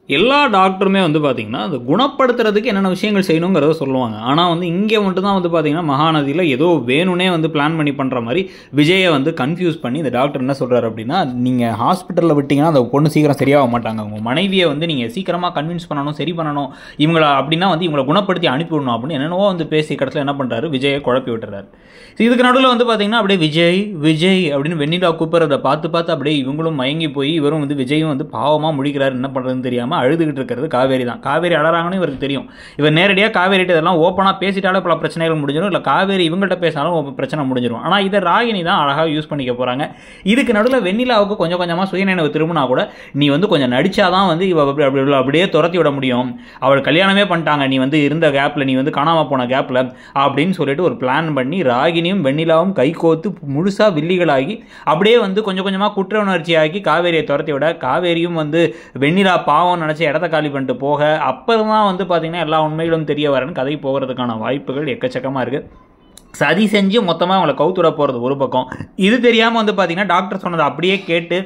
எல்லா டாக்டருமே வந்து பார்த்தீங்கன்னா, அது குணப்படுத்துறதுக்கு என்னென்ன விஷயங்கள் செய்யணுங்கிறத சொல்லுவாங்க. ஆனா வந்து இங்க மட்டும் தான் வந்து பார்த்தீங்கன்னா, மகாநதியில ஏதோ வேணும்னே வந்து பிளான் பண்ணி பண்ற மாரி விஜய வந்து கன்ஃப்யூஸ் பண்ணி இந்த டாக்டர் என்ன சொல்றாரு அப்டின்னா, நீங்க ஹாஸ்பிட்டல்ல விட்டீங்கன்னா அந்த பொண்ணு சீக்கிரம் சரியாக மாட்டாங்க. உங்க மனைவிய வந்து நீங்க சீக்கிரமா கன்வின்ஸ் பண்ணணும், சரி பண்ணணும். இவங்கள அப்டின்னா வந்து இவங்கள குணப்படுத்தி அனுப்பி விடணும் அப்டின்னு என்னென்னவோ வந்து பேசி கடைசில என்ன பண்றாரு, விஜய குழப்பி விட்டுறாரு. இதுக்கு நடுவுல வந்து பார்த்தீங்கன்னா, அப்படியே விஜய், விஜய் அப்படின்னு வெண்ணிலா கூப்பிடுறத பார்த்து அப்படியே இவங்களும் மயங்கி போய் இவரும் வந்து விஜயும் வந்து பாவமா முழிக்கிறாரு. என்ன பண்றதுன்னு தெரியாம அழுதுகிட்டு இருக்கிறது காவேரி தான். காவேரி அழறாங்கன்னு இவருக்கு தெரியும். இவர் நேரடியாக காவேரிட்ட இதெல்லாம் ஓப்பனா பேசிட்டாலே பல பிரச்சனைகள் முடிஞ்சிடும். இல்லை காவேரி இவங்கள்ட்ட பேசினாலும் பிரச்சனை முடிஞ்சிடும். ஆனால் இதை ராகினி தான் அழகாக யூஸ் பண்ணிக்க போறாங்க. இதுக்கு நடுவில் வெண்ணிலாவுக்கு கொஞ்சம் கொஞ்சமாக சுயநினைவு திரும்பினா கூட நீ வந்து கொஞ்சம் நடிச்சாதான் வந்து இவ அப்படியே துரத்தி விட முடியும். அவள் கல்யாணமே பண்ணிட்டாங்க, நீ வந்து இருந்த கேப்ல, நீ வந்து காணாம போன கேப்ல அப்படின்னு சொல்லிட்டு ஒரு பிளான் பண்ணி ராகினியும் வெண்ணிலாவும் கை கோத்து முழுசா வில்லிகளாகி அப்படியே வந்து கொஞ்சம் கொஞ்சமாக குற்ற உணர்ச்சியாகி காவேரியை துரத்தி விட, காவேரியும் வந்து வெண்ணிலா பாவம் நினைச்ச இடத்த காலி பண்ணிட்டு போக, அப்புறம் தான் வந்து பார்த்தீங்கன்னா எல்லா உண்மைகளும் தெரிய வரன்னு கதை போகிறதுக்கான வாய்ப்புகள் எக்கச்சக்கமாக இருக்குது. சதி செஞ்சு மொத்தமாக அவங்களை கவுத்துட போகிறது ஒரு பக்கம். இது தெரியாமல் வந்து பார்த்தீங்கன்னா டாக்டர் சொன்னதை அப்படியே கேட்டு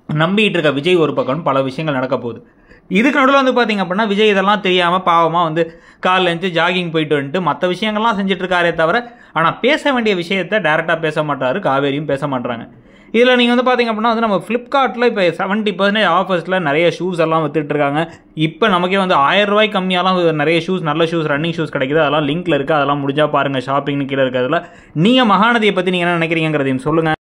நம்பிட்டு இருக்க விஜய் ஒரு பக்கம் பல விஷயங்கள் நடக்க போகுது. இதுக்கு நடுவில் வந்து பார்த்தீங்க அப்படின்னா விஜய் இதெல்லாம் தெரியாமல் பாவமாக வந்து காலில் இருந்து ஜாகிங் போயிட்டு வந்துட்டு மற்ற விஷயங்கள்லாம் செஞ்சுட்டு இருக்காரே தவிர, ஆனால் பேச வேண்டிய விஷயத்தை டேரெக்டாக பேச மாட்டாரு, காவேரியும் பேச மாட்டாங்க. இதில் நீங்கள் வந்து பார்த்தீங்க அப்படின்னா வந்து நம்ம ஃப்ளிப்கார்ட்டில் இப்போ 70% ஆஃபர்ஸில் நிறைய ஷூஸ் எல்லாம் வித்துட்டு இருக்காங்க. இப்போ நமக்கே வந்து 1000 ரூபாய் கம்மியாலாம் நிறைய ஷூஸ், நல்ல ஷூஸ், ரன்னிங் ஷூஸ் கிடைக்குது. அதெல்லாம் லிங்க்ல இருக்குது, அதெல்லாம் முடிஞ்சா பாருங்கள். ஷாப்பிங்னு கீழே இருக்கிறதுல நீங்கள் மகாநதியை பற்றி நீங்கள் என்ன நினைக்கிறீங்கிறதையும் சொல்லுங்கள்.